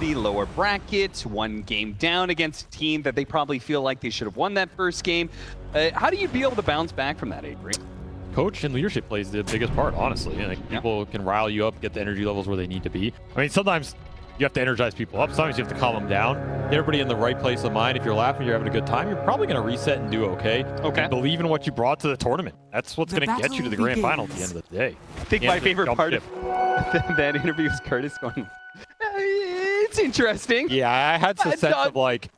the lower brackets, one game down against a team that they probably feel like they should have won that first game. How do you be able to bounce back from that, Avery? Coach and leadership plays the biggest part, honestly. Like, people can rile you up, get the energy levels where they need to be. I mean, sometimes you have to energize people up. Sometimes you have to calm them down. Get everybody in the right place of mind. If you're laughing, you're having a good time, you're probably going to reset and do okay. Okay. Believe in what you brought to the tournament. That's what's going to get you to the grand final at the end of the day. I think my favorite part of that interview is Curtis going, it's interesting. Yeah, I had some sense of like,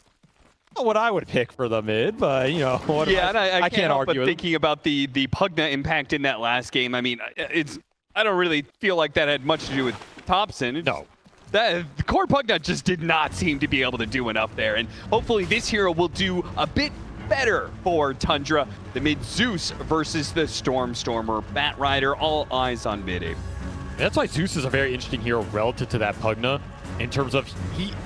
what I would pick for the mid, but you know, what I can't help argue but thinking about the Pugna impact in that last game. I mean, I don't really feel like that had much to do with Thompson. No. The core Pugna just did not seem to be able to do enough there, and hopefully this hero will do a bit better for Tundra. The mid Zeus versus the Stormer Bat Rider. All eyes on mid. That's why Zeus is a very interesting hero relative to that Pugna. In terms of,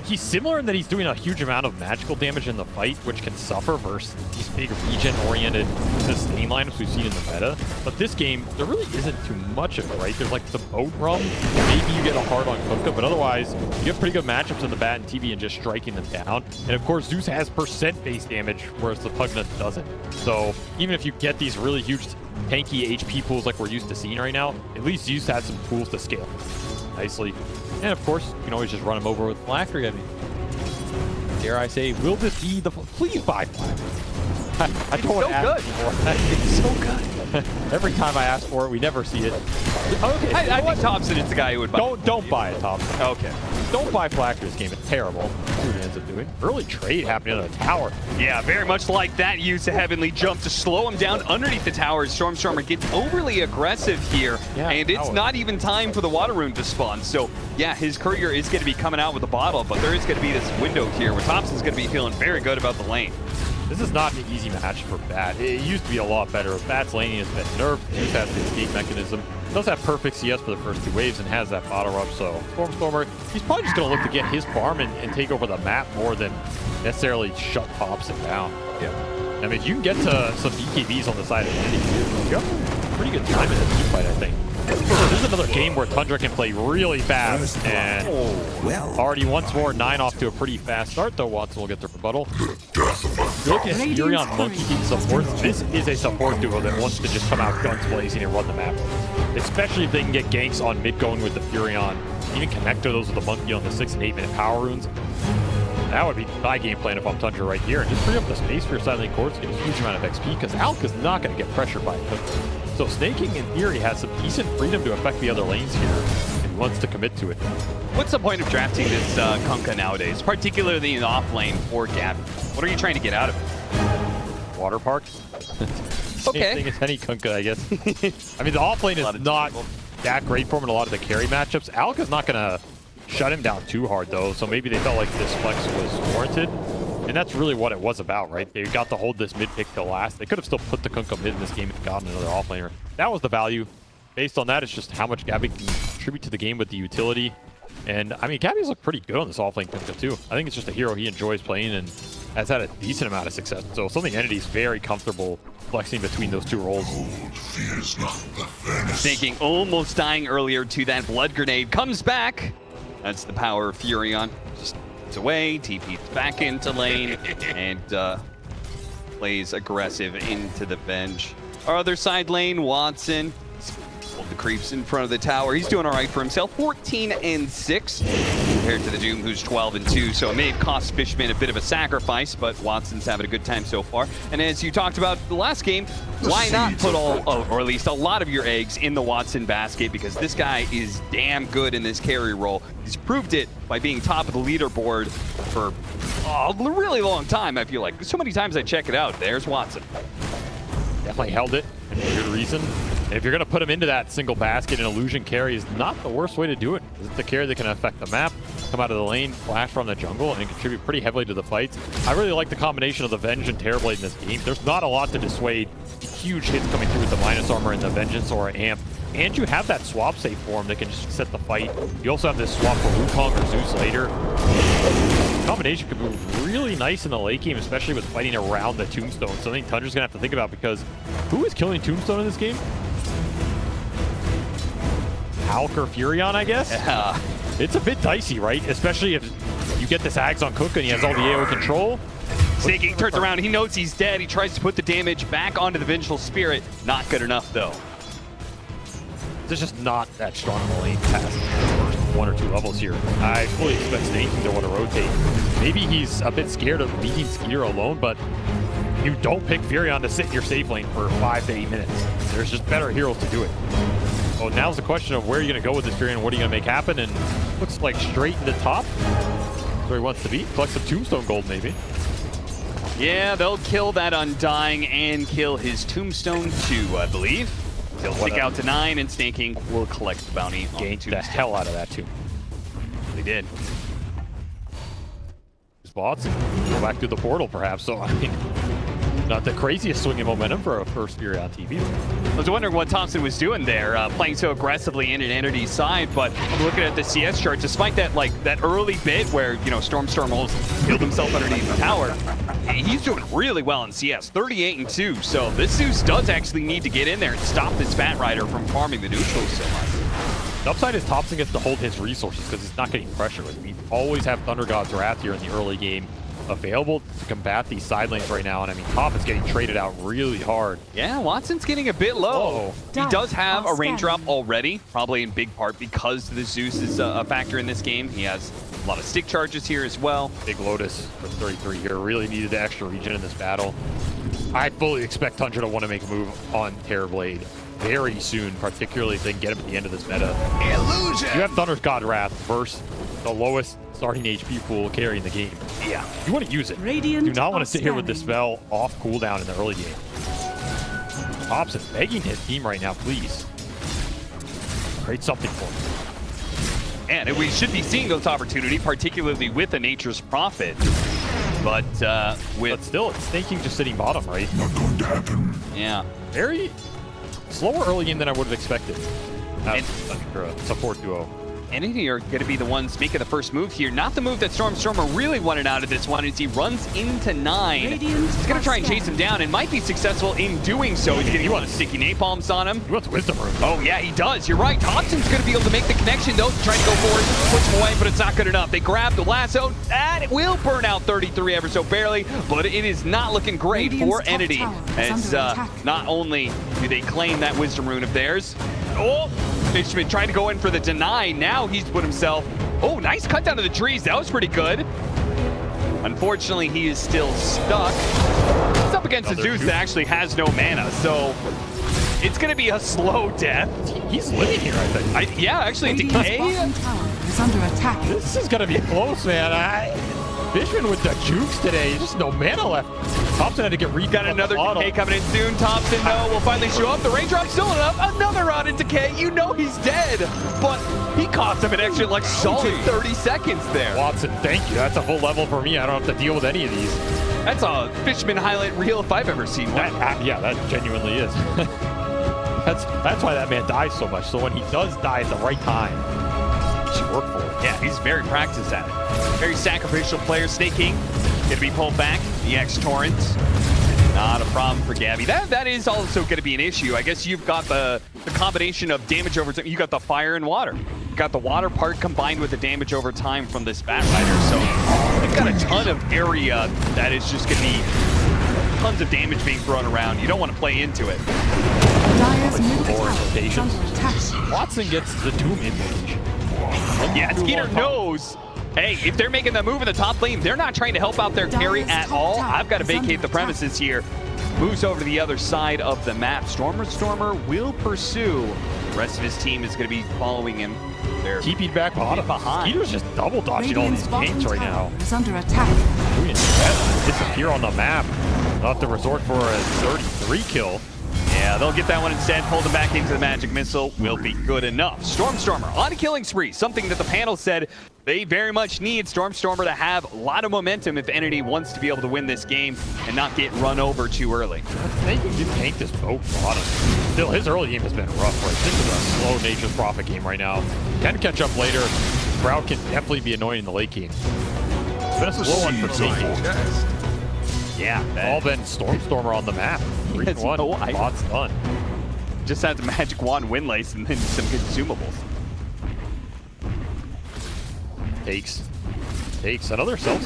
he's similar in that he's doing a huge amount of magical damage in the fight, which can suffer versus these big regen-oriented sustain lineups we've seen in the meta. But this game, there really isn't too much of it, right? There's like some boat rum, maybe you get a hard on Kunkka, but otherwise, you have pretty good matchups in the bat and TV and just striking them down. And of course, Zeus has percent-based damage, whereas the Pugna doesn't. So even if you get these really huge tanky HP pools like we're used to seeing right now, at least Zeus has some tools to scale nicely. And of course, you can always just run him over with Flacker. I mean, dare I say, will this be the... Please buy Flacker. I don't want to ask for it. It's so good. Every time I ask for it, we never see it. Okay, I think Thompson is the guy who would buy Don't buy it, Thompson. Okay. Don't buy Flacker this game. It's terrible. That's what he ends up doing. Early trade happening on the tower. Yeah, very much like that. Use a heavenly jump to slow him down underneath the tower. Stormer gets overly aggressive here, and it's not even time for the water rune to spawn. So, yeah, his courier is going to be coming out with a bottle, but there is going to be this window here where Thompson's going to be feeling very good about the lane. This is not an easy match for Bat. It used to be a lot better. Bat's laning has been nerfed. Zeus has the escape mechanism. Does have perfect CS for the first two waves and has that bottle rush. So Stormer, he's probably just going to look to get his farm and take over the map more than necessarily shut Thompson down. Yeah. I mean, you can get to some BKBs on the side of the enemy. You have pretty good time in this fight, I think. This is another game where Tundra can play really fast, and already once more, 9 off to a pretty fast start, though Watson will get the rebuttal. Look at Furion Monkey being support. This is a support duo that wants to just come out guns blazing and run the map. Especially if they can get ganks on mid going with the Furion, even connect to those with the Monkey on the 6 and 8 minute power runes. That would be my game plan if I'm Tundra right here, and just free up the space for your side lane cores to get a huge amount of XP, because Alk is not going to get pressured by it. So Snaking, in theory, has some decent freedom to affect the other lanes here, and he wants to commit to it. What's the point of drafting this Kunkka nowadays, particularly in the off lane for Gabby? What are you trying to get out of it? Water Park? Same thing as any Kunkka, I guess. I mean, the off lane is not that great for him in a lot of the carry matchups. Alk is not going to shut him down too hard, though, so maybe they felt like this flex was warranted. And that's really what it was about, right? They got to hold this mid pick till last. They could have still put the Kunkka mid in this game and gotten another offlaner. That was the value. Based on that, it's just how much Gabby can contribute to the game with the utility. And, I mean, Gabby's looked pretty good on this offlane Kunkka, too. I think it's just a hero he enjoys playing and has had a decent amount of success. So something Entity's very comfortable flexing between those two roles. Thinking almost dying earlier to that blood grenade. Comes back. That's the power of Furion. Just away, TP's back into lane, and plays aggressive into the bench. Our other side lane, Watson, the creeps in front of the tower. He's doing all right for himself, 14-6 compared to the Doom, who's 12-2. So it may have cost Fishman a bit of a sacrifice, but Watson's having a good time so far. And as you talked about the last game, why not put or at least a lot of your eggs in the Watson basket, because this guy is damn good in this carry role. He's proved it by being top of the leaderboard for a really long time, I feel like. So many times I check it out. There's Watson. Definitely held it, and for good reason. And if you're going to put him into that single basket, an illusion carry is not the worst way to do it. It's the carry that can affect the map, come out of the lane, flash from the jungle, and contribute pretty heavily to the fights. I really like the combination of the Venge and Terrorblade in this game. There's not a lot to dissuade huge hits coming through with the minus armor and the Vengeance or Amp. And you have that swap safe for him that can just set the fight. You also have this swap for Wukong or Zeus later. The combination could be really nice in the late game, especially with fighting around the Tombstone. Something Tundra's going to have to think about, because who is killing Tombstone in this game? Alk or Furion, I guess? Yeah. It's a bit dicey, right? Especially if you get this Ags on Cook and he has all the AoE control. Snaking turns around. He knows he's dead. He tries to put the damage back onto the Vengeful Spirit. Not good enough, though. It's just not that strong of a lane past the first 1 or 2 levels here. I fully expect Snaking to want to rotate. Maybe he's a bit scared of leaving Skeeter alone, but you don't pick Furion to sit in your safe lane for 5 to 8 minutes. There's just better heroes to do it. Oh, now's the question of where you're going to go with this Furion. What are you going to make happen? And looks like straight in the top. That's where he wants to be. Collect some Tombstone gold, maybe. Yeah, they'll kill that Undying and kill his Tombstone too, I believe. He'll stick out to 9, and Snaking will collect the bounty on Gained the hell out of that too. They did. Spots and go back through the portal, perhaps. So, I mean, not the craziest swing in momentum for a first Furion TV. I was wondering what Thompson was doing there, playing so aggressively in an entity side, but I'm looking at the CS chart, despite that that early bit where, you know, Storm almost killed himself underneath the tower, he's doing really well in CS, 38-2, so this Zeus does actually need to get in there and stop this Bat Rider from farming the neutrals so much. The upside is Thompson gets to hold his resources because he's not getting pressure. We always have Thunder God's Wrath here in the early game available to combat these side lanes right now, and I mean, Top is getting traded out really hard. Yeah, Watson's getting a bit low. He does have a raindrop already, probably in big part because the Zeus is a factor in this game. He has a lot of stick charges here as well. Big Lotus for 33 here. Really needed the extra regen in this battle. I fully expect Tundra to want to make a move on Terrorblade very soon, particularly if they can get him at the end of this meta. Illusion! You have Thunder's God Wrath versus the lowest starting HP pool carrying the game. Yeah. You want to use it. Radiant Do not want to sit here with the scanning. spell off cooldown in the early game. Thompson begging his team right now, please. Create something for him. And we should be seeing those opportunities, particularly with a Nature's Prophet. But But still, it's Snaking just sitting bottom, right? Not going to happen. Yeah. Very slower early game than I would have expected. And- For a support duo. Entity are going to be the ones making the first move here. Not the move that Stormer really wanted out of this one as he runs into 9. Radiant He's going to try and chase him down and might be successful in doing so. He's getting a lot of sticky napalms on him. He wants Wisdom Room. Oh, yeah, he does. You're right. Thompson's going to be able to make the connection, though. Trying to go forward, push him away, but it's not good enough. They grab the lasso, and it will burn out 33 ever so barely, but it is not looking great for Radiant's top Entity. tower is As under attack. not only do they claim that Wisdom Rune of theirs, oh, Fishman trying to go in for the deny. Now he's put himself, oh, nice cut down to the trees. That was pretty good. Unfortunately, he is still stuck. It's up against Another a Zeus juke. that actually has no mana, so it's going to be a slow death. He's living here, I think. Yeah, actually, Radiant's Decay. bottom tower is under attack. This is going to be close, man. Fishman with the jukes today. Just no mana left. Thompson had to get Got another Decay coming in soon. Thompson, no, will finally show up. The raindrop's still enough. Another round in Decay. You know he's dead, but he cost him an extra, like, solid 30 seconds there. Watson, thank you. That's a full level for me. I don't have to deal with any of these. That's a Fishman highlight reel if I've ever seen one. Yeah, that genuinely is. That's why that man dies so much. So when he does die at the right time, he should work for it. Yeah, he's very practiced at it. Very sacrificial player. Snaking gonna be pulled back. The X Torrent. Not a problem for Gabby. That is also going to be an issue. I guess you've got the combination of damage over time. You got the fire and water. You got the water part combined with the damage over time from this Bat Rider. So they've got a ton of area that is just going to be tons of damage being thrown around. You don't want to play into it. Dyer's middle Four tower is rotations. under attack. Watson gets the Doom invocation. Yeah, Skeeter knows. Hey, if they're making the move in the top lane, they're not trying to help out their carry at all. I've got to vacate the premises here. Moves over to the other side of the map. Stormer will pursue. The rest of his team is going to be following him. They're TP'd back bottom. behind. Skeeter's just double dodging all Radiant's these bottom games right now. tower is under attack. Doing his best to disappear on the map. They'll have to resort for a 33 kill. Yeah, they'll get that one instead. Hold him back into the magic missile will be good enough. Stormer on a killing spree. Something that the panel said they very much need Stormer to have a lot of momentum if Entity wants to be able to win this game and not get run over too early. They can just tank this boat bottom. Still, his early game has been rough. Right? This is a slow Nature's Prophet game right now. Can catch up later. Sprout can definitely be annoying in the late game. It's been a slow one for taking. Yeah, All been Stormer on the map. 3-1. no idea. Bot's done. just has a magic wand windlace and then some consumables. Takes another self.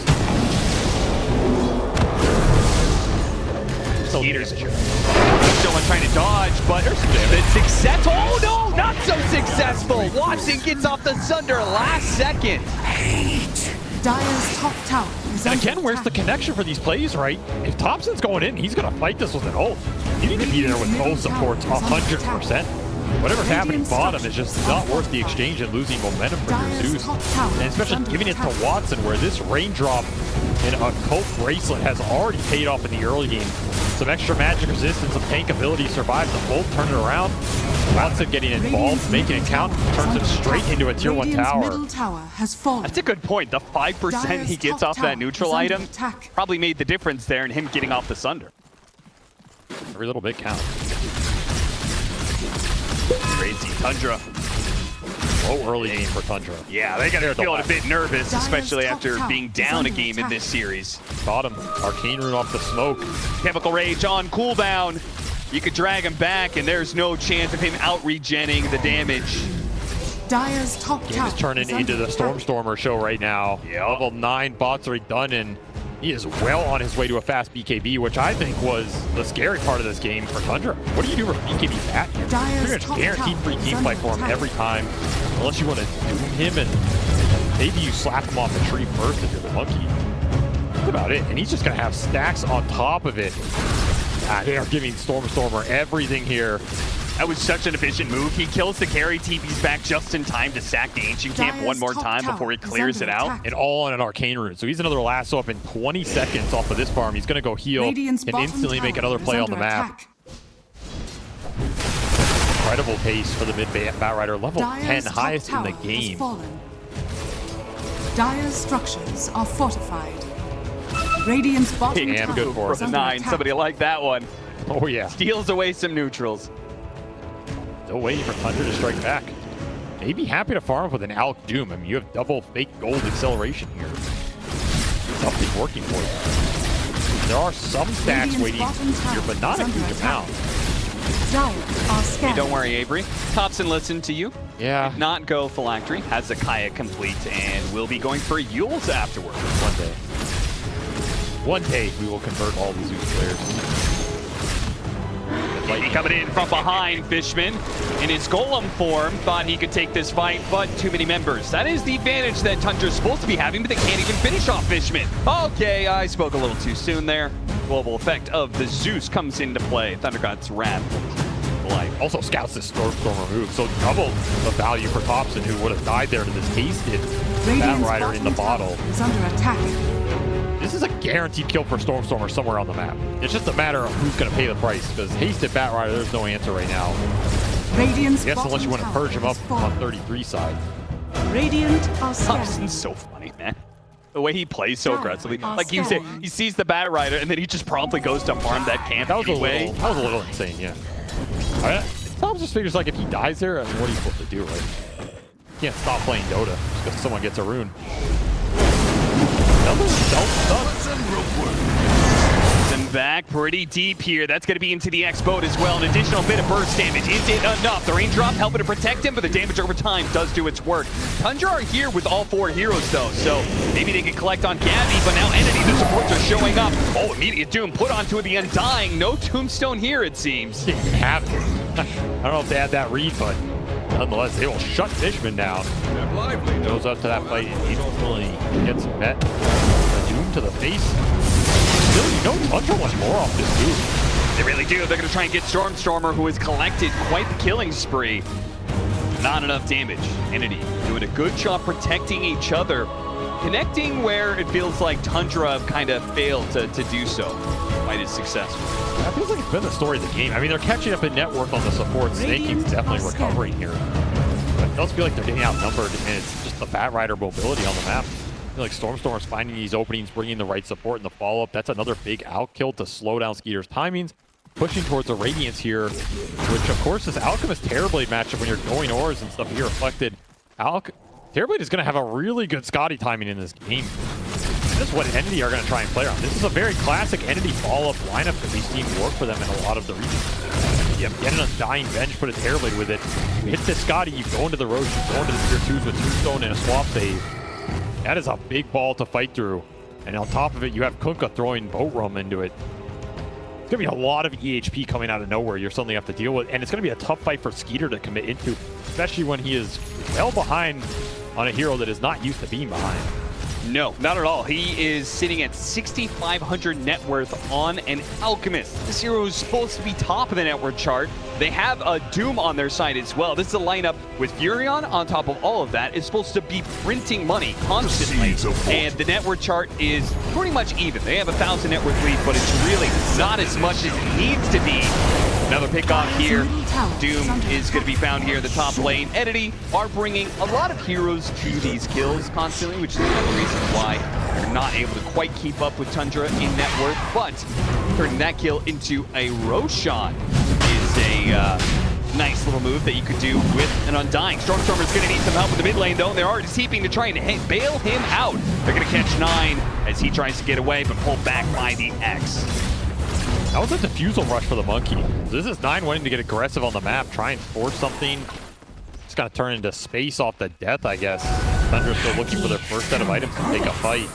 Skeeter's someone trying to dodge, but it's successful. Oh no, not so successful. Watson gets off the Sunder last second. Dire's top tower is And under again, where's the attack. connection for these plays, right? If Thompson's going in, he's going to fight this with an ult. You need to be there with both supports 100%. Whatever's happening bottom is just not worth the exchange and losing momentum for your Dire's Zeus. top tower And is especially under giving it to attack. Watson, where this raindrop in a cult bracelet has already paid off in the early game. Some extra magic resistance, some tank ability survives the full, turn it around. Watson getting involved, making it count, turns it straight into a tier 1 Radiant's tower. middle tower has fallen. That's a good point. The 5% he gets off that neutral item probably made the difference there in him getting off the Sunder. Every little bit counts. Crazy Tundra. Low early game for Tundra. Yeah, they gotta feel a bit nervous, Dire's especially top after tower being is down a under game in attack. this series. Bottom, Arcane Rune off the smoke. Chemical Rage on cooldown. You could drag him back, and there's no chance of him out-regenning the damage. Dire's top Game tower is turning is into under the attack. Stormstormer show right now. Yep. Level 9 bots are done, and he is well on his way to a fast BKB, which I think was the scary part of this game for Tundra. What do you do for BKB back here? Dire's Pretty much top guaranteed tower free is gameplay under for him attack. every time, unless you want to doom him and maybe you slap him off the tree first if you're the monkey. That's about it, and he's just going to have stacks on top of it. They are giving Stormstormer everything here. That was such an efficient move. He kills the carry, TP's back just in time to sack the Ancient Camp Dire's one more top time tower before he is clears it under out. attack. And all on an Arcane Rune. So he's another lasso up in 20 seconds off of this farm. He's going to go heal Radiant's and bottom instantly make tower another is play on the under map. attack. Incredible pace for the mid Batrider. Level 10, Dire's top highest in the tower game. has fallen. Dire's structures are fortified. Radiant's bottom Damn tower good for is it. under 9, attack. somebody like that one. Oh yeah. Steals away some neutrals. Still waiting for Tundra to strike back. Maybe happy to farm with an Alch Doom. I mean, you have double fake gold acceleration here. Something working for you. There are some stacks Radiant's waiting bottom tower here, but not a is under huge attack. amount. Dire are Hey, scanning. don't worry, Avery. Thompson listened to you. Yeah, Not go Phylactery. Has Zakaya complete and will be going for Yules afterwards. one day. One day we will convert all the Zeus players. He coming in from behind, Fishman. In his golem form, thought he could take this fight, but too many members. That is the advantage that Tundra's supposed to be having, but they can't even finish off Fishman. Okay, I spoke a little too soon there. Global effect of the Zeus comes into play. Thundergod's Wrath. Life. Also scouts this Stormstormer move, so double the value for Thompson, who would have died there to this hasted Radiant's Batrider in the bottom bottle. tower is under attack. This is a guaranteed kill for Stormstormer somewhere on the map. It's just a matter of who's going to pay the price, because hasted Batrider, there's no answer right now. Radiant's I guess unless you want to bottom purge him tower up has on fallen. 33 side. Radiant are scanning. Thompson's so funny, man. The way he plays so aggressively. Are Like you said, scanning. he sees the Batrider and then he just promptly goes to farm that camp That was anyway. that was a little insane, yeah. Tom just figures like if he dies there, I mean, what are you supposed to do, right? You can't stop playing Dota just because someone gets a rune. Another self-stun. And back pretty deep here. That's going to be into the X-Boat as well. An additional bit of burst damage. Is it enough? The raindrop helping to protect him, but the damage over time does do its work. Tundra are here with all 4 heroes, though, so maybe they can collect on Gabby, but now Entity, the supports are showing up. Oh, immediate doom put onto the Undying. No tombstone here, it seems. Didn't even have it. I don't know if they had that read, but nonetheless, they will shut Fishman down. Goes up to that fight and instantly gets met. A doom to the face. Still, you know, Tundra wants more off this dude. They really do. They're going to try and get Stormstormer, who has collected quite the killing spree. Not enough damage. Entity doing a good job protecting each other. Connecting where it feels like Tundra kind of failed to do so. Quite as successful. That feels like it's been the story of the game. I mean, they're catching up in net worth on the support. Snaking's definitely recovering here. But it does feel like they're getting outnumbered, and it's just the Batrider mobility on the map. I feel like Stormstormer's finding these openings, bringing the right support in the follow-up. That's another big outkill to slow down Skeeter's timings. Pushing towards the Radiance here, which of course is Alchemist Terrorblade matchup when you're going ores and stuff here reflected. Terrorblade is going to have a really good Scotty timing in this game. This is what Entity are going to try and play on. This is a very classic Entity follow-up lineup that we've seen work for them in a lot of the regions. You get an Undying Bench, put a Terrorblade with it. You hit the Scotty, you go into the Roche, you go into the tier 2s with Tombstone and a swap save. That is a big ball to fight through. And on top of it, you have Kunkka throwing boat rum into it. It's going to be a lot of EHP coming out of nowhere you're suddenly have to deal with. And it's going to be a tough fight for Skeeter to commit into, especially when he is well behind on a hero that is not used to being behind. No, not at all. He is sitting at 6,500 net worth on an Alchemist. This hero is supposed to be top of the net worth chart. They have a Doom on their side as well. This is a lineup with Furion on top of all of that. Is supposed to be printing money constantly. And the net worth chart is pretty much even. They have 1,000 net worth lead, but it's really not as much as it needs to be. Another pick off here. Doom is going to be found here in the top lane. Entity are bringing a lot of heroes to these kills constantly, which is one of the reasons why they're not able to quite keep up with Tundra in net worth. But turning that kill into a Roshan is a nice little move that you could do with an Undying. Stormstormer's going to need some help with the mid lane, though. They're already teeping to try and bail him out. They're going to catch 9 as he tries to get away, but pulled back by the X. That was a defusal rush for the Monkey. This is 9 wanting to get aggressive on the map, try and force something. It's going to turn into space off the death, I guess. Tundra's still looking for their first set of items to take a fight.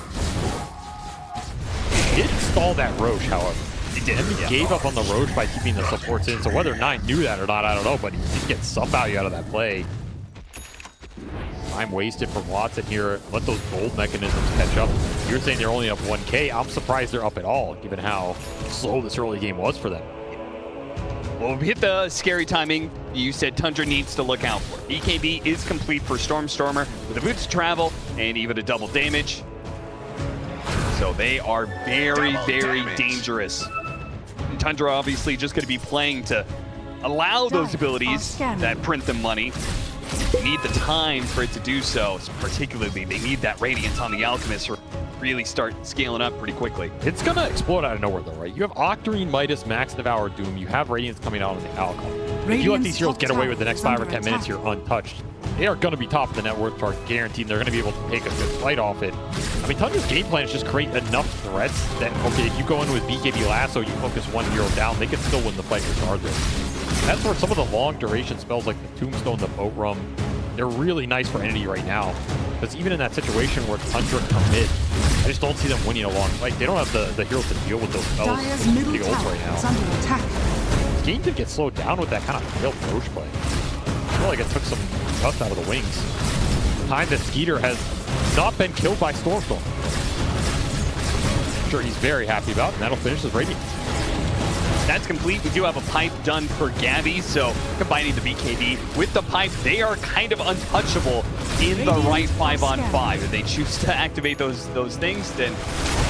He did stall that Roche, however. He did. And he gave up on the Roche by keeping the supports in. So whether 9 knew that or not, I don't know, but he did get some value out of that play. Time wasted from Watson here. Let those gold mechanisms catch up. You're saying they're only up 1K. I'm surprised they're up at all, given how slow this early game was for them. Well, we hit the scary timing. You said Tundra needs to look out for. BKB is complete for Stormstormer with a boost to travel and even a double damage. So they are very, very dangerous. And Tundra obviously just going to be playing to allow those abilities that print them money. They need the time for it to do so. Particularly, they need that Radiance on the Alchemist to really start scaling up pretty quickly. It's going to explode out of nowhere, though, right? You have Octarine, Midas, Max Devour, Doom. You have Radiance coming out on the Alchemist. If you let these heroes get away with the next 5 or 10 minutes, you're untouched. They are going to be top of the net worth chart, guaranteed. They're going to be able to take a good fight off it. I mean, Tundra's game plan is just create enough threats that, okay, if you go in with BKB Lasso, you focus one hero down, they can still win the fight regardless. That's where some of the long duration spells like the Tombstone, the Boat Rum, they're really nice for Entity right now. Because even in that situation where Tundra commit, I just don't see them winning a long fight. They don't have the heroes to deal with those spells. The ults right now. This game did get slowed down with that kind of real Roche play. I feel like it took some dust out of the wings. The time that Skeeter has not been killed by Stormstorm. I'm sure he's very happy about, and that'll finish his Radiance. That's complete. We do have a pipe done for Gabby, so combining the BKB with the pipe, they are kind of untouchable in the right 5-on-5. If they choose to activate those things, then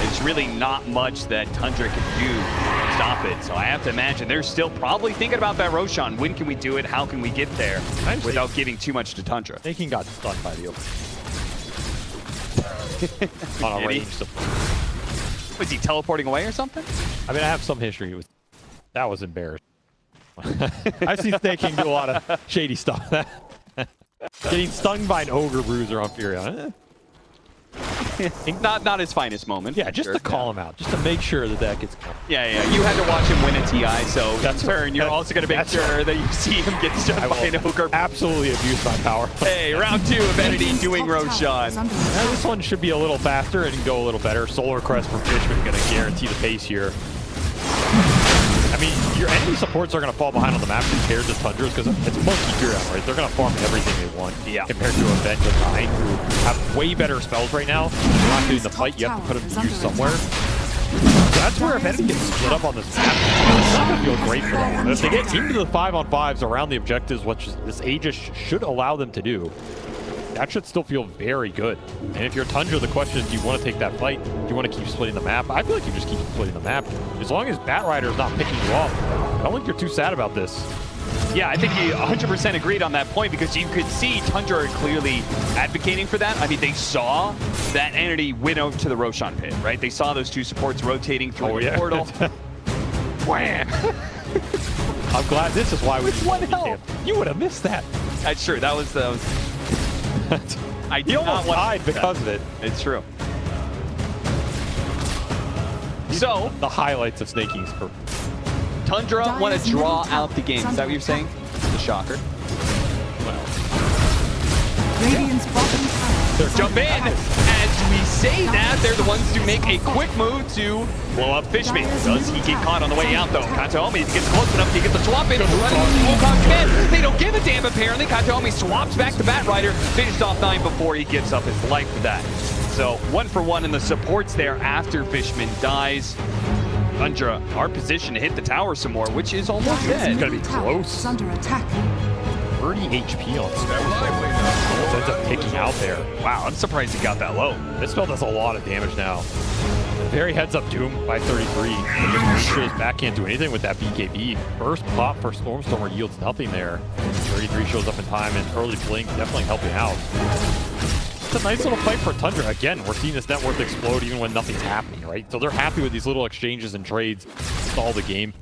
there's really not much that Tundra can do to stop it. So I have to imagine they're still probably thinking about that Roshan. When can we do it? How can we get there without giving too much to Tundra? Thinking got stunned by the open. On a range support. Was he teleporting away or something? I mean, I have some history with that. Was embarrassing. I've seen Snake King do a lot of shady stuff. Getting stung by an Ogre Bruiser on Furion. Not his finest moment. Yeah, just to call him out, just to make sure that gets called. Yeah. You had to watch him win a TI, so in turn, you're also going to make sure that you see him get stung by an Ogre. Absolutely abuse my power. Hey, round 2 of Entity doing Roshan. This one should be a little faster and go a little better. Solar Crest from Fishman going to guarantee the pace here. I mean, your enemy supports are going to fall behind on the map compared to Tundra's because it's Monkey Furion, right? They're going to farm everything they want compared to Avenge and 9, who have way better spells right now. They're not getting the fight. You have to put them to use somewhere. So that's where if Entity gets split up on this map, it's not going to feel great for them. But if they get into the 5-on-5s around the objectives, which this Aegis should allow them to do, that should still feel very good. And if you're Tundra, the question is, do you want to take that fight? Do you want to keep splitting the map? I feel like you just keep splitting the map. As long as Batrider is not picking you off, I don't think you're too sad about this. Yeah, I think you 100% agreed on that point because you could see Tundra clearly advocating for that. I mean, they saw that Entity went over to the Roshan pit, right? They saw those two supports rotating through the portal. Wham! I'm glad this is why we one health. You would have missed that. That's true. That was I he almost died because of it. It's true. So the highlights of Snake King's career. Tundra want to draw out the game. Is that what you're saying? The shocker. Radiant's bottom tower. Jump in as say that, they're the ones to make a quick move to blow up Fishman. Does he get caught on the way out, though? Kataomi gets close enough to get the swap in. They don't give a damn, apparently. Kataomi swaps back to Batrider, finished off 9 before he gives up his life for that. So 1 for 1 in the supports there after Fishman dies. Tundra are positioned to hit the tower some more, which is almost dead. It's gonna be close. Under attack. 30 HP on Spell. Ends up picking out there. Wow, I'm surprised he got that low. This spell does a lot of damage now. Very heads up Doom by 33. His back can't do anything with that BKB. First pop for Stormstormer yields nothing there. 33 shows up in time, and early blink definitely helping out. It's a nice little fight for Tundra. Again, we're seeing this net worth explode even when nothing's happening, right? So they're happy with these little exchanges and trades. Stall the game.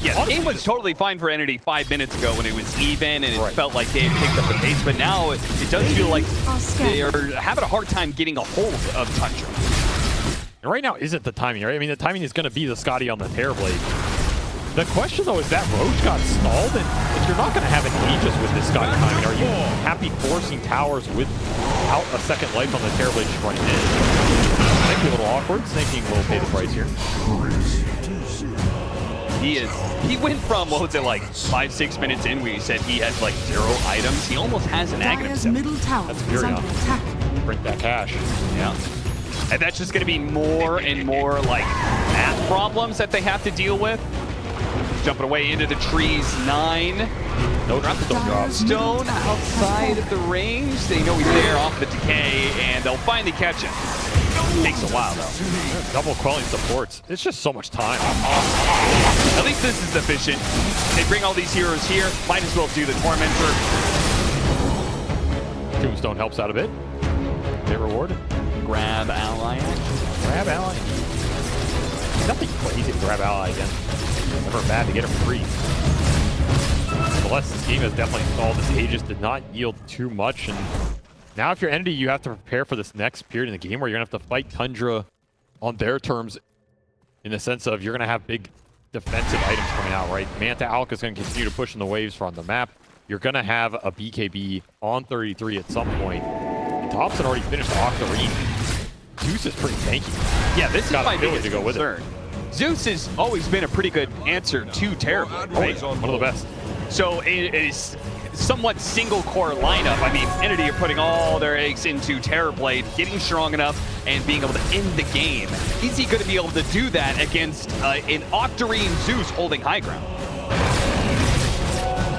Yeah, the game was totally fine for Entity 5 minutes ago when it was even and it felt like they had picked up the pace, but now it does feel like they are having a hard time getting a hold of Tundra. And right now isn't the timing, right? I mean, the timing is going to be the Scotty on the Terrorblade. The question, though, is that Roach got stalled, and if you're not going to have an Aegis with this Scotty timing, are you happy forcing towers without a second life on the Terrorblade just running in? Might be a little awkward. Snaking will pay the price here. He went from, what was it, like 5-6 minutes in where he said he has like 0 items. He almost has an Dire's Aghanim. middle tower That's is under Furion. attack. Print that cash. Yeah. And that's just going to be more and more like math problems that they have to deal with. Jumping away into the trees, 9. No drop. Stone outside of the range. They know he's there off the decay, and they'll finally catch him. Takes a while, though. Double quelling supports. It's just so much time. At least this is efficient. They bring all these heroes here. Might as well do the Tormentor. Tombstone helps out a bit. They reward. Grab ally. Grab ally. Nothing crazy to grab ally again. Never bad to get him free. Nonetheless, this game has definitely stalled. This Aegis did not yield too much, and now if you're Entity, you have to prepare for this next period in the game where you're going to have to fight Tundra on their terms in the sense of you're going to have big defensive items coming out, right? Manta Alka is going to continue to push in the waves from the map. You're going to have a BKB on 33 at some point. And Thompson already finished Octarine. Zeus is pretty tanky. Yeah, this is my biggest to go with concern. Zeus has always been a pretty good answer to Terrorblade, right? One of the best. So it is somewhat single core lineup. I mean, Entity are putting all their eggs into Terrorblade, getting strong enough and being able to end the game. Is he going to be able to do that against an Octarine Zeus holding high ground?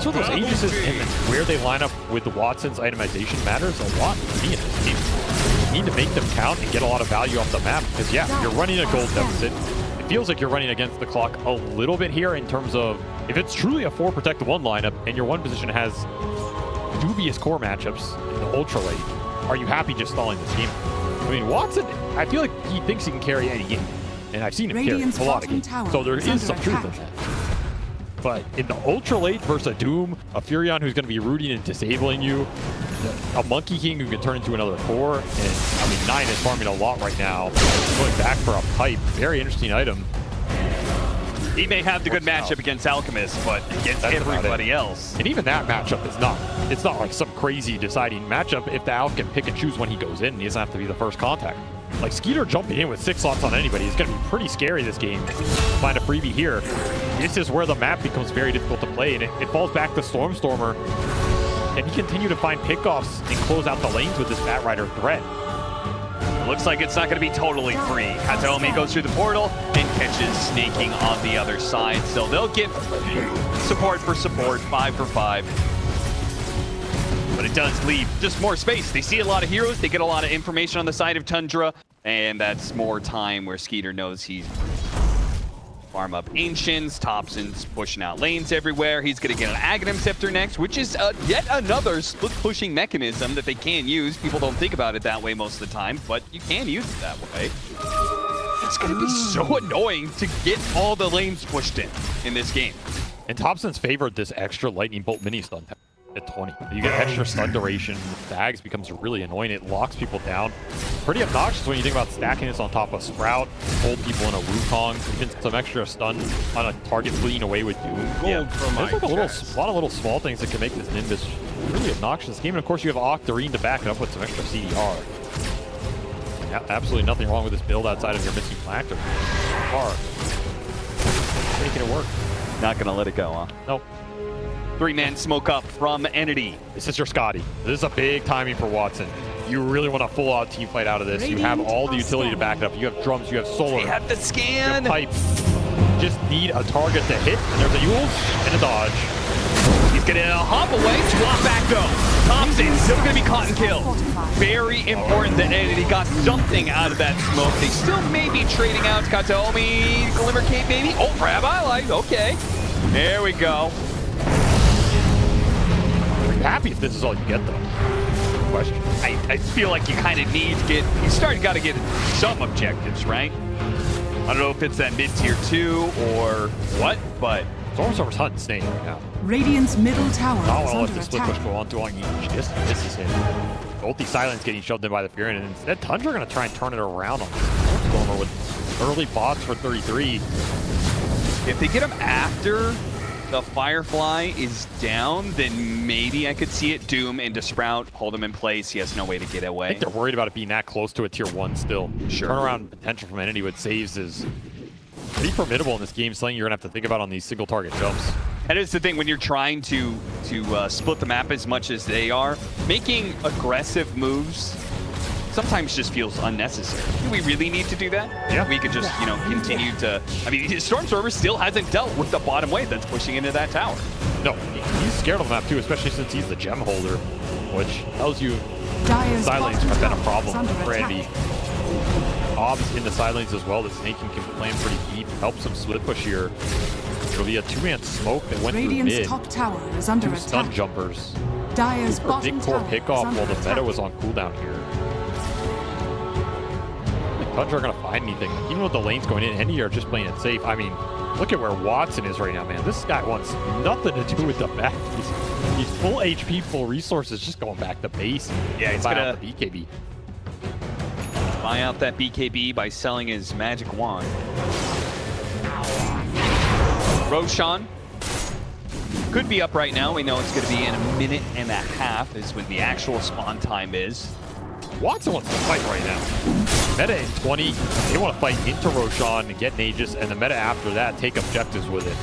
So those Aegises and where they line up with the Watson's itemization matters a lot to me in this game. You need to make them count and get a lot of value off the map because, yeah, you're running a gold deficit. It feels like you're running against the clock a little bit here in terms of if it's truly a 4 protect 1 lineup and your 1 position has dubious core matchups in the ultra late, are you happy just stalling this game? I mean, Watson, I feel like he thinks he can carry any game, and I've seen him carry a lot of games, so there is some truth in that. But in the ultra late versus a Doom, a Furion who's going to be rooting and disabling you, a Monkey King who can turn into another core, and I mean 9 is farming a lot right now. Going back for a pipe, very interesting item. He may have the good matchup against Alchemist, but against everybody else. And even that matchup is it's not like some crazy deciding matchup if the Alch can pick and choose when he goes in. He doesn't have to be the first contact. Like Skeeter jumping in with 6 slots on anybody is going to be pretty scary this game. Find a freebie here. This is where the map becomes very difficult to play, and it falls back to Stormstormer. Can he continue to find pickoffs and close out the lanes with this Batrider threat? Looks like it's not going to be totally free. Kataomi goes through the portal and catches Snaking on the other side. So they'll get support for support, 5 for 5. But it does leave just more space. They see a lot of heroes. They get a lot of information on the side of Tundra. And that's more time where Skeeter knows he's farm up Ancients. Thompson's pushing out lanes everywhere. He's going to get an Aghanim Scepter next, which is yet another split-pushing mechanism that they can use. People don't think about it that way most of the time, but you can use it that way. It's going to be so annoying to get all the lanes pushed in this game. And Thompson's favored this extra Lightning Bolt mini stun at 20. You get extra stun duration. Bags becomes really annoying. It locks people down. Pretty obnoxious when you think about stacking this on top of Sprout, hold people in a Wukong, even some extra stun on a target fleeing away with Doom. Yeah. There's like a lot of little small things that can make this Nimbus really obnoxious game. And of course you have Octarine to back it up with some extra CDR. Absolutely nothing wrong with this build outside of your missing Flactor. Far. Making it work. Not gonna let it go, huh? Nope. 3-man smoke up from Entity. This is your Scotty. This is a big timing for Watson. You really want a full-out team fight out of this. You have all the utility to back it up. You have drums, you have solar. They have the scan. You have pipe. Just need a target to hit, and there's a Yules and a dodge. He's gonna hop away, swap back though. Thompson still gonna be caught and killed. Very important that Entity got something out of that smoke. They still may be trading out Kataomi, Glimmer Cape maybe. Oh, Rabbi Light, okay. There we go. Happy if this is all you get, though. Question. I feel like you kind of need to get, got to get some objectives, right? I don't know if it's that mid-tier 2 or what, but Stormstormer's hunting Snake right now. Radiant's middle tower I is don't want to let under this split attack. push go on too long. He just misses him. Ulti Silence getting shoved in by the Fury, and instead Tundra going to try and turn it around on Stormer with early bots for 33. if they get him after the Firefly is down, then maybe I could see it. Doom into Sprout, hold him in place. He has no way to get I away. think they're worried about it being that close to a tier 1 still. Sure. Turnaround potential from Entity with saves is pretty formidable in this game. Something you're going to have to think about on these single target jumps. That is the thing when you're trying to split the map as much as they are. Making aggressive moves sometimes just feels unnecessary. Do we really need to do that? Yeah. We could just, you know, continue to... I mean, Stormstormer still hasn't dealt with the bottom wave that's pushing into that tower. No, he's scared of the map too, especially since he's the gem holder, which tells you Dire's side lanes bottom have been a tower problem is under for attack. Envy. Obs in the side lanes as well. The Snake can play him pretty deep, helps him split push here. It'll be a 2-man smoke that went Radiant's through mid. top tower is under 2 stun attack. jumpers. Dire's For bottom big core tower pickoff is under while the meta attack. was on cooldown here. The Tundra are gonna find anything. Even with the lanes going in, Envy are just playing it safe. I mean, look at where Watson is right now, man. This guy wants nothing to do with the back. He's full HP, full resources, just going back to base. Yeah, he's buy gonna- out the BKB. Buy out that BKB by selling his magic wand. Roshan could be up right now. We know it's going to be in 1.5 minutes is when the actual spawn time is. Watson wants to fight right now. Meta in 20, they want to fight into Roshan and get Nagus, and the meta after that take objectives with it.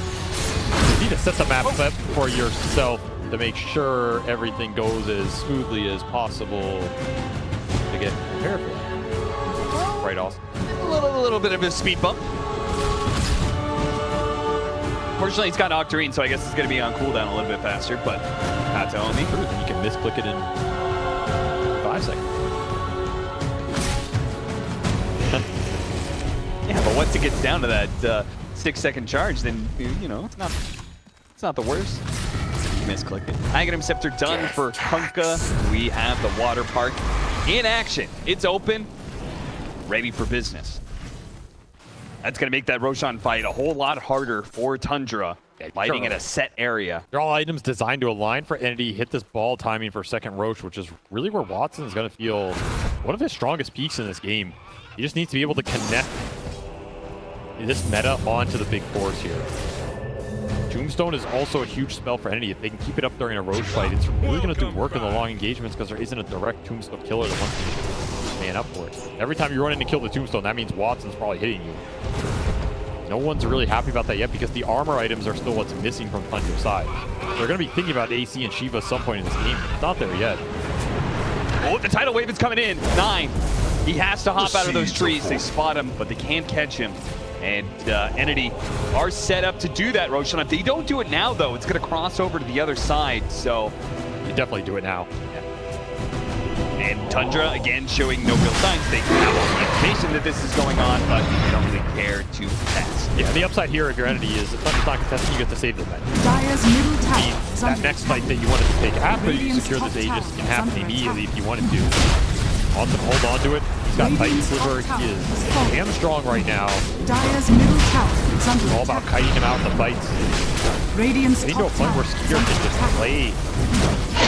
You need to set the map up for yourself to make sure everything goes as smoothly as possible to get prepared for that. Right, Austin? A little bit of a speed bump. Fortunately, he's got Octarine, so I guess it's going to be on cooldown a little bit faster, but Kataomi. You can misclick it in 5 seconds. Yeah, but once it gets down to that 6-second charge, then, you know, it's not the worst. Misclick it. Aghanim Scepter done for Kunkka. We have the water park in action. It's open, ready for business. That's going to make that Roshan fight a whole lot harder for Tundra, fighting in a set area. They're all items designed to align for Entity, hit this ball timing for second Roche, which is really where Watson's going to feel one of his strongest peaks in this game. He just needs to be able to connect this meta onto the big cores here. Tombstone is also a huge spell for Entity. If they can keep it up during a Roche fight, it's really going to do work in the long engagements because there isn't a direct Tombstone killer that wants to man up for it. Every time you run in to kill the Tombstone, that means Watson's probably hitting you. No one's really happy about that yet because the armor items are still what's missing from Tundra's side. They're going to be thinking about AC and Shiva at some point in this game, but it's not there yet. Oh, the tidal wave is coming in. 9. He has to hop out of those trees. They spot him, but they can't catch him. And Entity are set up to do that, Roshan. If they don't do it now, though, it's going to cross over to the other side. So You definitely do it now. And Tundra, again, showing no real signs. They have all the information that this is going on, but they don't really care to test. Yeah, the upside here of your Entity is if Tundra's not contesting, you get to save the meta. Dire's middle tower Means is that under next attack. fight that you wanted to take after you Radiant's secure top this Aegis tower can is happen under immediately attack. if you wanted to. Want to hold on to it. He's got Titan Radiant's Sliver. top He tower is is falling. hamstrung right now. Dire's middle tower is under It's all about attack. kiting him out in the fights. Radiant's Getting to a top point tower where is Skier under can just attack. play.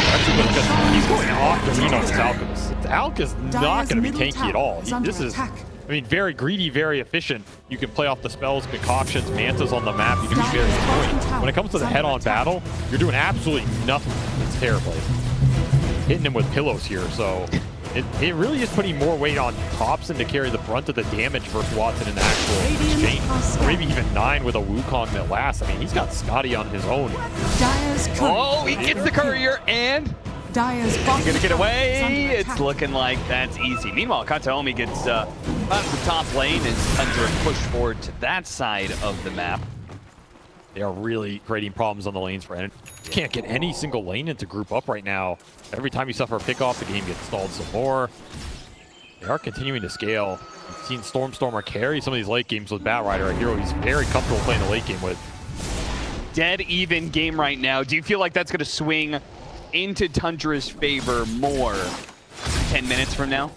Actually, because he's going off the lean on his Alchemist. Alk is not Dire's going to be middle tanky at all. tower is under This is, attack. I mean, very greedy, very efficient. You can play off the spells, concoctions, mantas on the map. You can be very Dire's bottom annoying. tower When it comes to is the under head-on attack. battle, you're doing absolutely nothing. It's Terrorblade. Hitting him with pillows here, so It really is putting more weight on Thompson to carry the brunt of the damage versus Watson in the actual exchange. Or maybe even 9 with a Wukong that lasts. I mean, he's got Scotty on his own. Oh, he gets the courier and Dire's he's gonna get away. It's looking like that's easy. Meanwhile, Kataomi gets out of the top lane as Tundra pushed forward to that side of the map. They are really creating problems on the lanes for Enemy. You can't get any single lane into group up right now. Every time you suffer a pick off, the game gets stalled some more. They are continuing to scale. We've seen Stormstormer carry some of these late games with Batrider, a hero he's very comfortable playing the late game with. Dead even game right now. Do you feel like that's gonna swing into Tundra's favor more 10 minutes from now?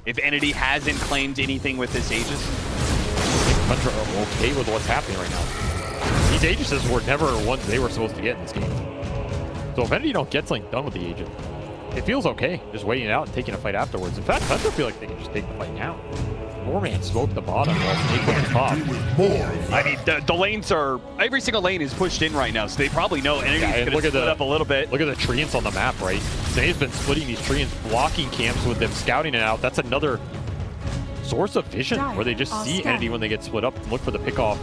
If Entity hasn't claimed anything with this Aegis? I think Tundra are okay with what's happening right now. These Aegises were never ones they were supposed to get in this game. So if Entity don't get something done with the Aegis, it feels okay just waiting it out and taking a fight afterwards. In fact, Tundra feel like they can just take the fight now. Four-man smoked the bottom while Snake went top. I mean, the lanes are... Every single lane is pushed in right now, so they probably know Entity's going to split up a little bit. Look at the treants on the map, right? Snake's been splitting these treants, blocking camps with them, scouting it out. That's another source of vision where they just see Entity when they get split up and look for the pick-off.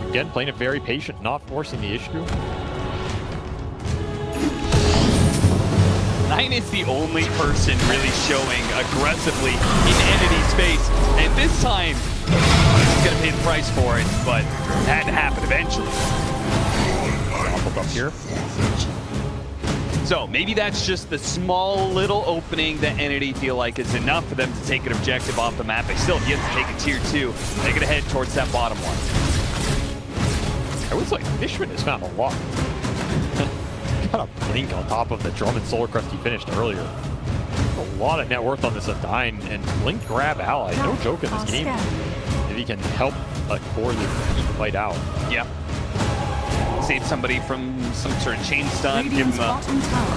Again, playing it very patient, not forcing the issue. 9 is the only person really showing aggressively in Entity's face, and this time he's gonna pay the price for it, but it had to happen eventually. Up here. So maybe that's just the small little opening that Entity feel like is enough for them to take an objective off the map. They still have yet to take a tier 2. They're gonna head towards that bottom one. I was like, Fishman has found a lot. Got a blink on top of the Drummond Solar Crest he finished earlier. A lot of net worth on this Undyne, and blink grab ally. No joke in this game. If he can help core the fight out. Yeah. Save somebody from some sort of chain stun, give him a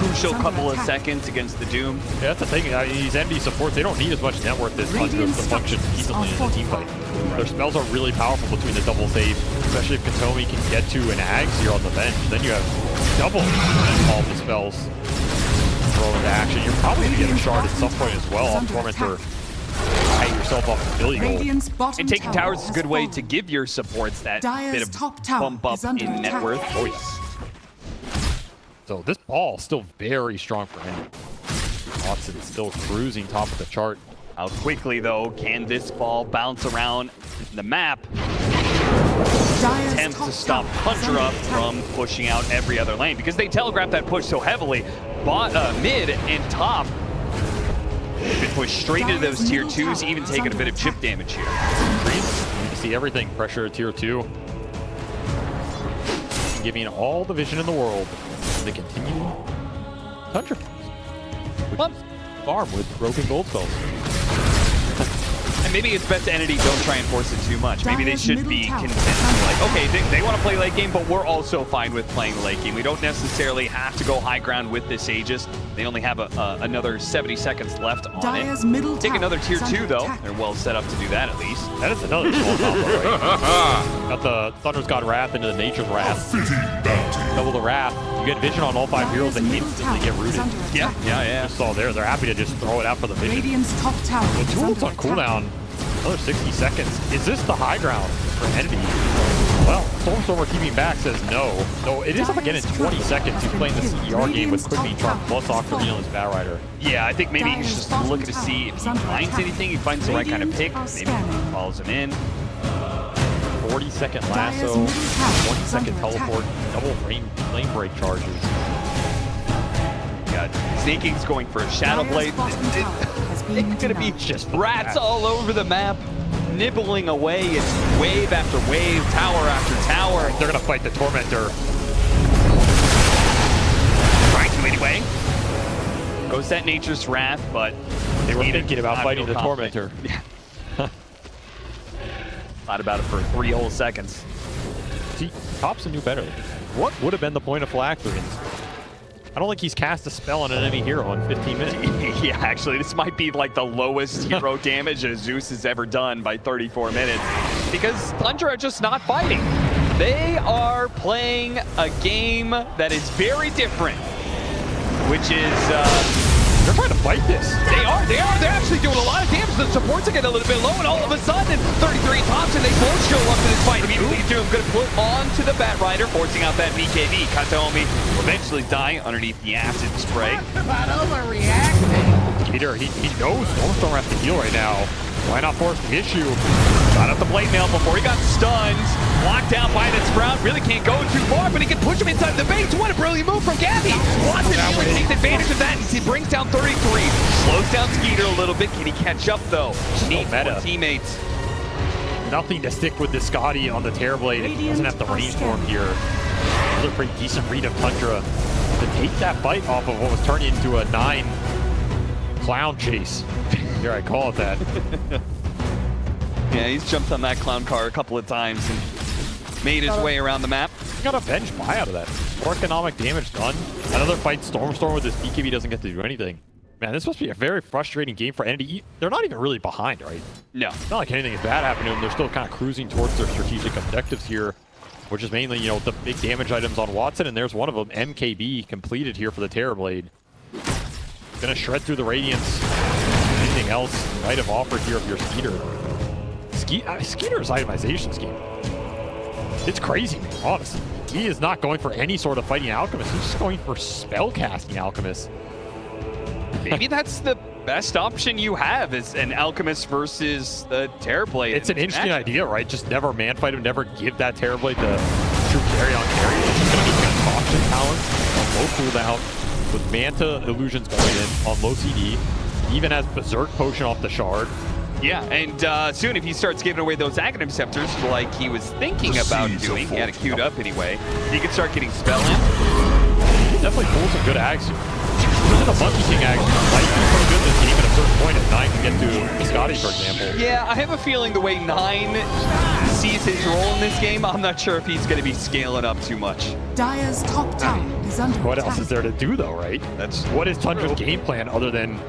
crucial couple of seconds against the Doom. Yeah, that's the thing. These MD supports, they don't need as much net worth as Tundra to function decently in a team fight. Their spells are really powerful between the double save, especially if Kataomi can get to an Ags here on the bench. Then you have double all the spells throw into action. You're probably going to get a shard at some point as well on Tormentor. Hide yourself off the Billy goal. And taking towers is a good way to give your supports that bit of bump up in net worth. Oh yeah. So this ball still very strong for him. Watson still cruising top of the chart. How quickly though can this ball bounce around the map? Attempts to stop Tundra from pushing out every other lane because they telegraph that push so heavily. Mid and top been pushed straight into those tier 2s, even taking a bit of chip damage here. You can see everything. Pressure at tier 2. Giving all the vision in the world as they continue Tundra. Farm with broken gold spells. And maybe it's best Entity don't try and force it too much. Maybe they should be content. Like, okay, they want to play late game, but we're also fine with playing late game. We don't necessarily have to go high ground with this Aegis. They only have another 70 seconds left on it. Take another tier 2 though. They're well set up to do that at least. That is another small combo, right? Got the Thunder's God Wrath into the Nature's Wrath. Double the Wrath. You get vision on all 5 heroes that instantly get rooted. Yeah. Just saw there. They're happy to just throw it out for the vision. The tool's on cooldown. Another 60 seconds. Is this the high ground for Entity? Well, Stormstormer keeping back says no. So it is up again in 20 seconds. He's playing the CER game with Quick Beam Charm plus Octarine as Batrider. Yeah, I think maybe he's just looking to see if he finds anything. He finds the right kind of pick. Maybe he follows him in. 40-second lasso, 20-second teleport, double flame break charges. Got Snaking's going for a Shadow Blade. It's gonna be just rats all over the map, nibbling away. It's wave after wave, tower after tower. They're gonna fight the Tormentor. Trying to anyway. Goes that Nature's Wrath, but they were thinking about fighting the Tormentor. Yeah. Thought about it for 3 whole seconds. See, Thompson knew better. What would have been the point of Phylacteries? I don't think he's cast a spell on an enemy hero in 15 minutes. Yeah, actually, this might be like the lowest hero damage a Zeus has ever done by 34 minutes. Because Tundra are just not fighting. They are playing a game that is very different. Which is... they're trying to fight this. They are. They're actually doing a lot of damage. The supports are getting a little bit low, and all of a sudden, 33 Thompson, they both show up to this fight. Immediately, Doom going to put onto the Bat Rider, forcing out that BKB. Kataomi will eventually die underneath the acid spray. About overreacting. Peter, he knows Stormstorm has to heal right now. Why not force the issue? Got out the blade mail before he got stunned. Blocked out by the Sprout. Really can't go too far, but he can push him inside the base. What a brilliant move from Gabby. Watson really takes advantage of that, and he brings down 33. Slows down Skeeter a little bit. Can he catch up, though? Needs more teammates. Nothing to stick with this Scotty on the Terrorblade. Doesn't have the range for him here. Another pretty decent read of Tundra to take that fight off of what was turning into a 9 clown chase. Here I call it that. Yeah, he's jumped on that clown car a couple of times and made his way around the map. Got a bench buy out of that. More economic damage done. Another fight, Stormstorm with his BKB doesn't get to do anything. Man, this must be a very frustrating game for Entity. They're not even really behind, right? No. It's not like anything is bad happening to them. They're still kind of cruising towards their strategic objectives here, which is mainly, you know, the big damage items on Watson, and there's one of them, MKB, completed here for the Terrorblade. Gonna shred through the Radiance. Anything else might have offered here of your Skeeter. Skeeter's itemization scheme. It's crazy, man, honestly. He is not going for any sort of fighting Alchemist. He's just going for spellcasting Alchemist. Maybe that's the best option you have is an Alchemist versus the Terrorblade. It's an interesting idea, right? Just never man fight him, never give that Terrorblade the true carry on carry. It's just going to be concoction talent on low cooldown with Manta illusions going in on low CD. He even has Berserk Potion off the Shard. Yeah, and soon if he starts giving away those Aghanim Scepters like he was thinking about doing, he had it queued up anyway, he could start getting spell in. He definitely pulls some good ags here. There's a Monkey King ags might be pretty good this game at a certain point at 9 to get to Scotty, for example. Yeah, I have a feeling the way 9 sees his role in this game, I'm not sure if he's going to be scaling up too much. Dire's top tower is under What attack. else is there to do, though, right? That's What is Tundra's game plan other than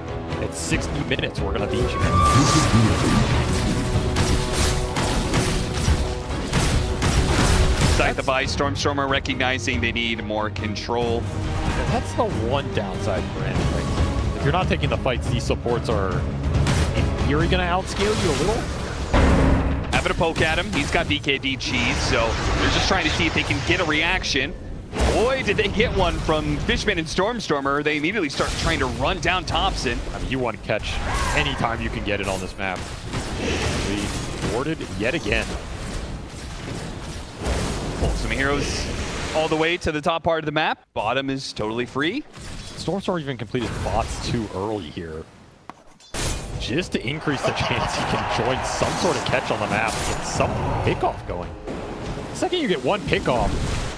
it's 60 minutes we're going to beat you? Side the buy, Stormstormer recognizing they need more control. That's the one downside for him. Like, if you're not taking the fights, these supports are in theory going to outscale you a little. Having a poke at him, he's got BKD cheese, so they're just trying to see if they can get a reaction. Boy, did they get one from Fishman and Stormstormer. They immediately start trying to run down Thompson. I mean, you want to catch anytime you can get it on this map. We thwarted yet again. Pull some heroes all the way to the top part of the map. Bottom is totally free. Stormstorm even completed bots too early here, just to increase the chance he can join some sort of catch on the map and get some pickoff going. The second you get one pickoff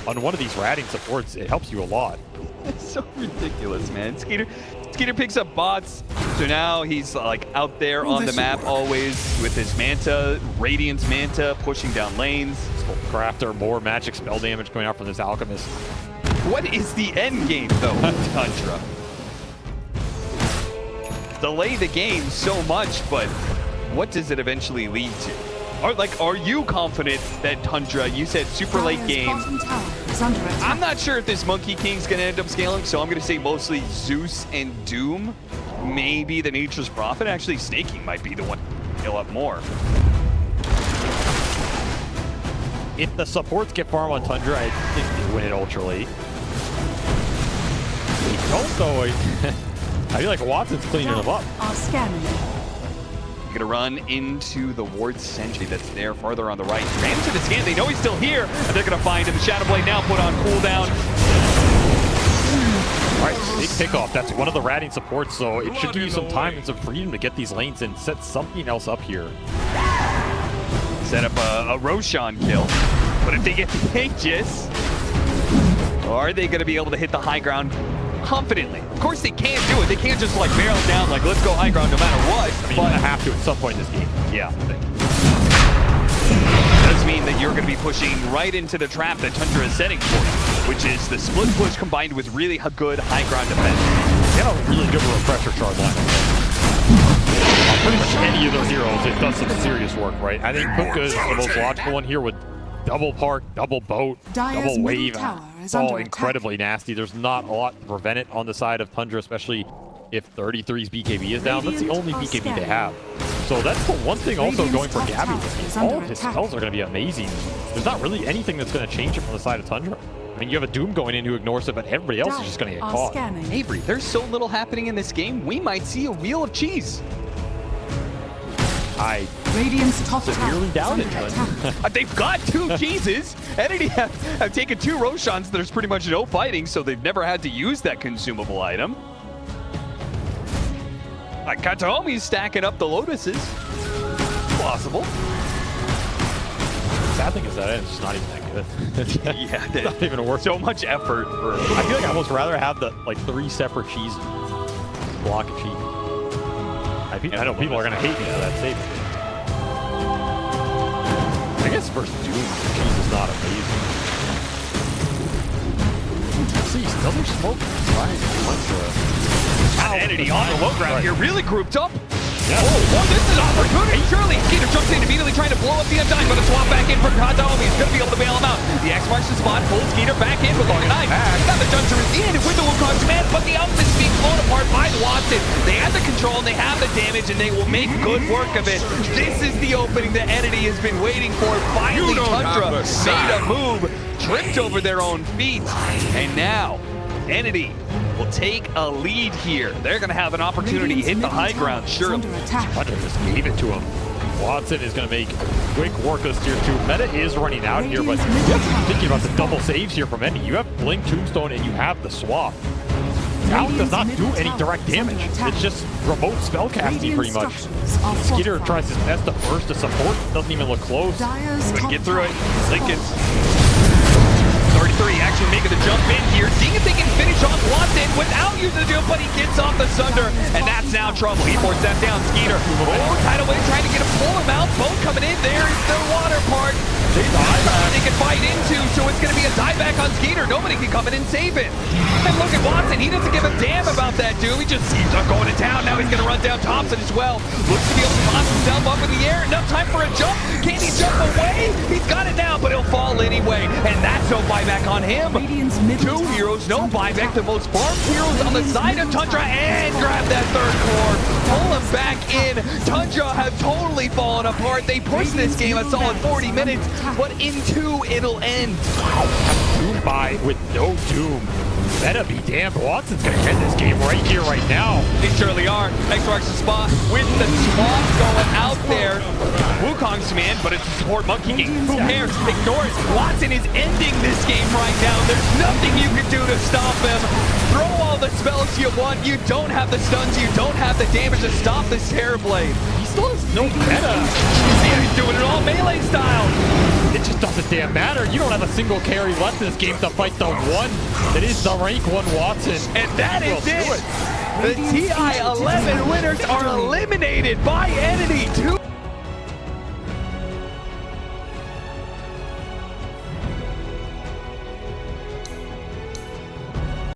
on one of these ratting supports, it helps you a lot. It's so ridiculous, man. Skeeter picks up bots, so now he's like out there on the map always with his Manta, Radiance Manta, pushing down lanes. Crafter, more magic spell damage coming out from this Alchemist. What is the end game, though, Tundra? Delay the game so much, but what does it eventually lead to? Are you confident that Tundra, you said super late game, Bottom tower is under attack. I'm not sure if this Monkey King's gonna end up scaling, so I'm gonna say mostly Zeus and Doom. Maybe the Nature's Prophet. Actually, Snaking might be the one to scale up more. If the supports get farm on Tundra, I think they win it ultra late. They don't, though. I feel like Watson's cleaning them up. Are scanning. Gonna run into the Ward Sentry that's there farther on the right. Ran into the scan. They know he's still here, and they're gonna find him. Shadow Blade now put on cooldown. All right, big pickoff. That's one of the ratting supports, so it should give you some time and some freedom to get these lanes and set something else up here. Set up a Roshan kill. But if they get the Aegis, are they gonna be able to hit the high ground confidently? Of course they can't do it. They can't just like barrel down like, let's go high ground no matter what. I mean, you're gonna have to at some point in this game. Yeah. Does mean that you're going to be pushing right into the trap that Tundra is setting for you, which is the split push combined with really good high ground defense. Get a really good refresher charge lineup. On pretty much any of their heroes, it does some serious work, right? I think Puka is the most logical one here with double park, double boat, Dire's double wave. middle tower is It's all under incredibly nasty. There's not a lot to prevent it on the side of Tundra, especially if 33's BKB is down, that's the only BKB they have. So that's the one thing also going for Gabby this game. All of his spells are going to be amazing. There's not really anything that's going to change it from the side of Tundra. I mean, you have a Doom going in who ignores it, but everybody else is just going to get caught. Avery, there's so little happening in this game, we might see a wheel of cheese. I Radiant's top severely doubt it, but They've got 2 cheeses. Entity have taken 2 Roshans. There's pretty much no fighting, so they've never had to use that consumable item. Kataomi's stacking up the Lotuses. Possible. sad thing is that it's just not even that good. Yeah, it's not even worth so much effort. I feel like I almost rather have the like 3 separate cheeses block a cheat. I know people are gonna hate me for that statement. I guess versus Doom, the cheese is not amazing. See, still there's smoke. Entity on the low ground here, really grouped up. Yeah. Oh, this is an opportunity. Surely Skeeter jumps in immediately trying to blow up the Undying, but a swap back in from Kataomi. He's going to be able to bail him out. The X marks the spot, pulls Skeeter back in with Organize. Now the Tundra is in with the Wukong command, but the Alchemist is being blown apart by the Watson. They have the control and they have the damage, and they will make good work of it. This is the opening the Entity has been waiting for. Finally, Tundra made a move, tripped over their own feet, and now Entity will take a lead here. They're going to have an opportunity to hit the high ground, surely. Tundra just gave it to him. Watson is going to make quick work of this tier 2. Meta is running out here, but you have to be thinking about the double saves here from Entity. You have Blink, Tombstone, and you have the swap. Alc does not do any direct damage. It's just remote spellcasting pretty much. Skeeter tries his best to burst to support. Doesn't even look close. But get through it. Lincoln's 33 actually making the jump in here, seeing if they can finish off Watson without using the jump, but he gets off the Sunder, and that's now trouble. He forced that down. Skeeter, tidal wave trying to get him, pull him out. Both coming in. There's the water part. They can fight into, so it's going to be a dieback on Skeeter. Nobody can come in and save it. And look at Watson. He doesn't give a damn about that, dude. He just keeps on going to town. Now he's going to run down Thompson as well. Looks to be able to toss himself up in the air. Enough time for a jump. Can he jump away? He's got it now, but he'll fall anyway. And that's no buyback on him. 2 heroes, no buyback. The most farmed heroes on the side of Tundra, and grab that 3rd core. Pull him back in. Tundra have totally fallen apart. They pushed this game a solid 40 minutes, but in 2 it'll end. Doom buy with no Doom. Better be damned. Watson's gonna end this game right here, right now. They surely are. X marks the spot with the swap going out there. Wukong's command, but it's a support monkey game. Who cares? Ignore it. Watson is ending this game right now. There's nothing you can do to stop him. Throw all the spells you want. You don't have the stuns. You don't have the damage to stop this Terrorblade. He still has no meta. Yeah, he's doing it all melee style. It just doesn't damn matter. You don't have a single carry left in this game to fight the one that is the rank 1 Watson. And that is it. The TI 11 winners are eliminated by Entity. 2